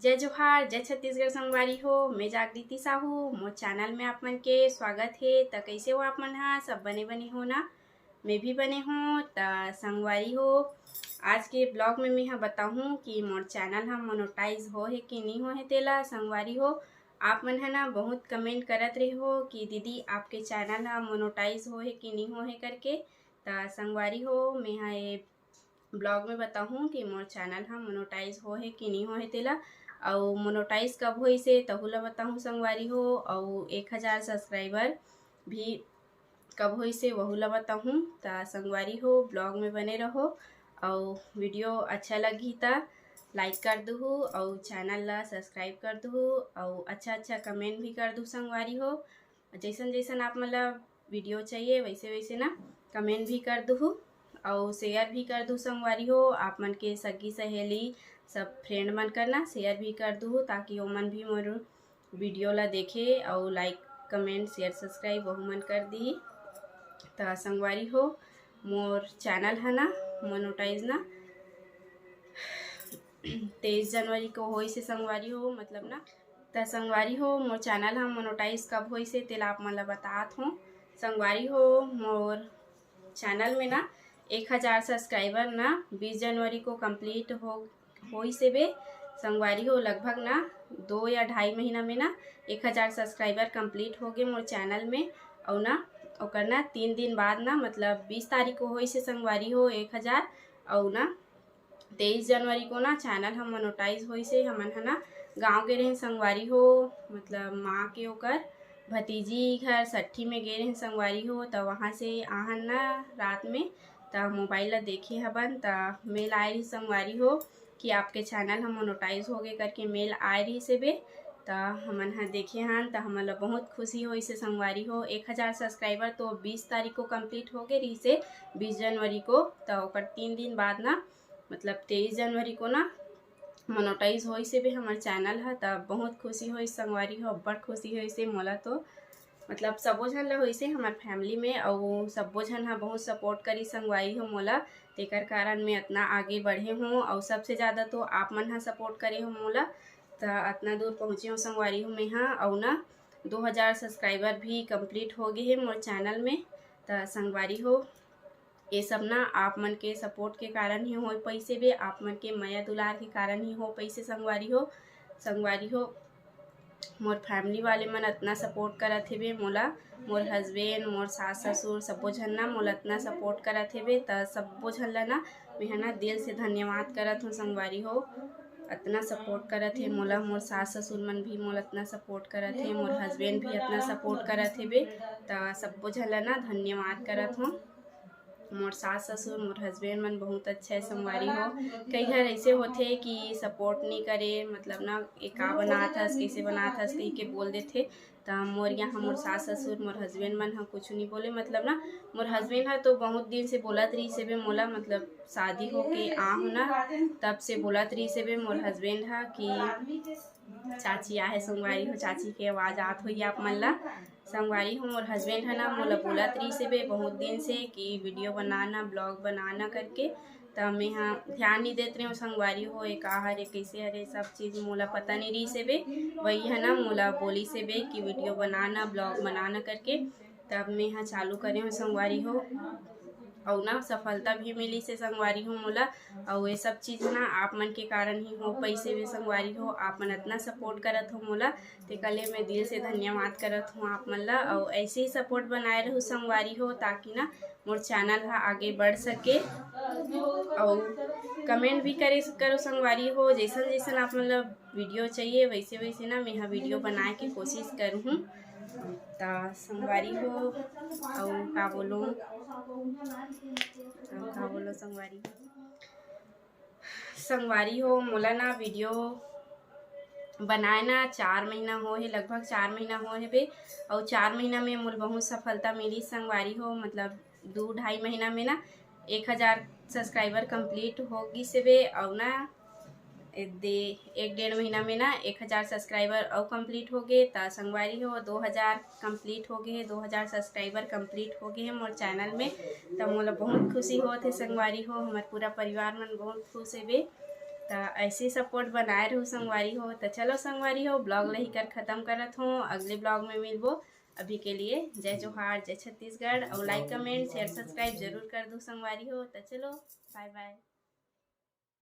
जय जोहार जय छत्तीसगढ़ संगवारी हो। मैं जागृति साहू मोर चैनल में आप मन के स्वागत है। त कैसे हो आप मन हा? सब बने हो ना? मैं भी बने हूँ। त संगवारी हो, आज के ब्लॉग में मैं बताऊँ कि मोर चैनल हा मोनेटाइज हो है कि नहीं हो है। तेला संगवारी हो, आप मन है ना बहुत कमेंट करत रहे हो कि दीदी आपके चैनल हा मोनेटाइज हो है कि नहीं हो है करके। त संगवारी हो, मैं ये ब्लॉग में बताऊँ कि मोर चैनल हा मोनेटाइज हो है कि नहीं हो है तेला, और मोनेटाइज कब होई से तहुला बताऊँ संगवारी हो, और 1000 सब्सक्राइबर भी कब होई से वहुला बताऊँ। त संगवारी हो, ब्लॉग में बने रहो और वीडियो अच्छा लगी त लाइक कर दहु और चैनल ला सब्सक्राइब कर दहु और अच्छा कमेंट भी कर दू संगवारी हो। जैसन जैसन आप मतलब वीडियो चाहिए वैसे वैसे ना कमेंट भी कर दहु और शेयर भी कर दू संगवारी हो। आप मन के सगी सहेली सब फ्रेंड मन करना शेयर भी कर दू ताकि वो मन भी मोर वीडियो ला देखे और लाइक कमेंट शेयर सब्सक्राइब वह मन कर दी। तो संगवारी हो, मोर चैनल है ना मोनेटाइज ना 23 जनवरी को होई से संगवारी हो, मतलब ना त संगवारी हो मोर चैनल हम मोनेटाइज कब होई से तेला आप मन ला बतात हूँ। संगवारी हो, मोर चैनल में ना 1000 सब्सक्राइबर ना 20 जनवरी को कंप्लीट होई से बे संगवारी हो। लगभग ना 2 या 2.5 महीना में ना 1000 सब्सक्राइबर कंप्लीट हो गए मोर चैनल में। और ना ओकर ना 3 दिन बाद ना मतलब 20 तारीख को होई से संगवारी हो 1000, और ना 23 जनवरी को ना चैनल हम मोनेटाइज होई से। हमन है ना गाँव के रहे संगवारी हो, मतलब माँ के ओकर भतीजी घर सट्ठी में गए रहे संगवारी हो। तो वहाँ से आहन ना रात में त मोबाइल ला देखे हबन त मेल आए रही संगवारी हो कि आपके चैनल हम मोनेटाइज हो गए करके मेल आए रही से बे। तो हमन हा देखे हन तो हमन ला बहुत खुशी हो इसे संगवारी हो। 1000 सब्सक्राइबर तो 20 तारीख को कंप्लीट हो गए रही से 20 जनवरी को। तो ओकर 3 दिन बाद ना मतलब 23 जनवरी को ना मोनेटाइज होई से भी हमार चैनल है। तब बहुत खुशी होई संगवारी हो, बड़ खुशी होई से मोला। तो मतलब सबो झन ला होई से हमार फैमिली में, और सबो झन हा बहुत सपोर्ट करी संगवारी हो मोला। तेकर कारण मैं इतना आगे बढ़े हूँ, और सबसे ज़्यादा तो आप मन हा सपोर्ट करे हो मोला। तो इतना दूर पहुँचे हूँ संगवारी हो मैं हाँ। और ना 2000 सब्सक्राइबर भी कंप्लीट हो गए हैं मोर चैनल में। तो संगवारी हो, ये सब ना आप मन के सपोर्ट के कारण ही हो पैसे बे, आप मन के माया दुलार के कारण ही हो पैसे संगवारी हो। संगवारी हो, मोर फैमिली वाले मन इतना सपोर्ट करत हे बे मोला। मोर हस्बैंड, मोर सास ससुर सबो झन ना मोला इतना सपोर्ट करत हे बे। त सबो झन ला ना मैं ना दिल से धन्यवाद करत हूँ संगवारी हो। इतना सपोर्ट करत हे मोला, मोर सास ससुर मन भी मोला इतना सपोर्ट करत हे, मोर हस्बैंड भी इतना सपोर्ट करत हे बे। त सबो झन ला ना धन्यवाद करत हूँ। मोर सास ससुर मोर हस्बैंड मन बहुत अच्छा है संगवारी हो। कई घर ऐसे होते कि सपोर्ट नहीं करे, मतलब ना ये का बनात हस कैसे बनात हस कही के बोल देते। तो मोर यहाँ मोर सास ससुर मोर हस्बैंड मन हा कुछ नहीं बोले, मतलब ना मोर हस्बैंड हा तो बहुत दिन से बोलत रही से बे मोला, मतलब शादी हो के आ हूँ ना तब से बोलत रही से बे मोर हस्बैंड हा कि चाची आहे संगवारी हो। चाची के आवाज़ आत हुई आप मन ला। संगवारी हो, मोर हस्बैंड है ना मोला बोलत रही से बे बहुत दिन से कि वीडियो बनाना ब्लॉग बनाना करके। तब मैं हाँ ध्यान नहीं देते रहे संगवारी हो, एक हरे कैसे हरे सब चीज़ मोला पता नहीं रही से बे। वही है ना मोला बोली से बे कि वीडियो बनाना ब्लॉग बनाना करके। तब मैं हाँ चालू करे हूँ संगवारी हो, और ना सफलता भी मिली से संगवारी हो मोला। और ये सब चीज़ ना आप मन के कारण ही हो पैसे भी संगवारी हो। आप मन इतना सपोर्ट करत हो मोला, ते कले मैं दिल से धन्यवाद करत हूँ आप मन ला। और ऐसे ही सपोर्ट बनाए रहूँ संगवारी हो ताकि ना मोर चैनल हा आगे बढ़ सके। और कमेंट भी करो संगवारी हो, जैसन जैसन आप मन ला वीडियो चाहिए वैसे वैसे ना मैं हाँ वीडियो बनाए के कोशिश करूँ। ता संगवारी हो, और का बोलो संगवारी संगवारी हो मोला ना वीडियो बनाए ना 4 महीना हो है, लगभग 4 महीना हो है बे। और 4 महीना में मोल बहुत सफलता मिली संगवारी हो, मतलब 2-2.5 महीना में ना 1000 सब्सक्राइबर कंप्लीट होगी से बे। और ना 1-1.5 महीना में ना 1000 सब्सक्राइबर और कंप्लीट हो गए। तो संगवारी हो 2000 कंप्लीट हो गए हैं, 2000 सब्सक्राइबर कंप्लीट हो गए हैं मोर चैनल में। तो मोला बहुत खुशी होत है संगवारी हो, हमार पूरा परिवार मन बहुत खुश है बे। तो ऐसे सपोर्ट बनाए रहो संगवारी हो। तो चलो संगवारी हो, ब्लॉग लही कर ख़त्म करत हूँ, अगले ब्लॉग में मिलबो। अभी के लिए जय जोहार, जय छत्तीसगढ़। और लाइक कमेंट शेयर सब्सक्राइब जरूर कर दो संगवारी हो। तो चलो बाय बाय।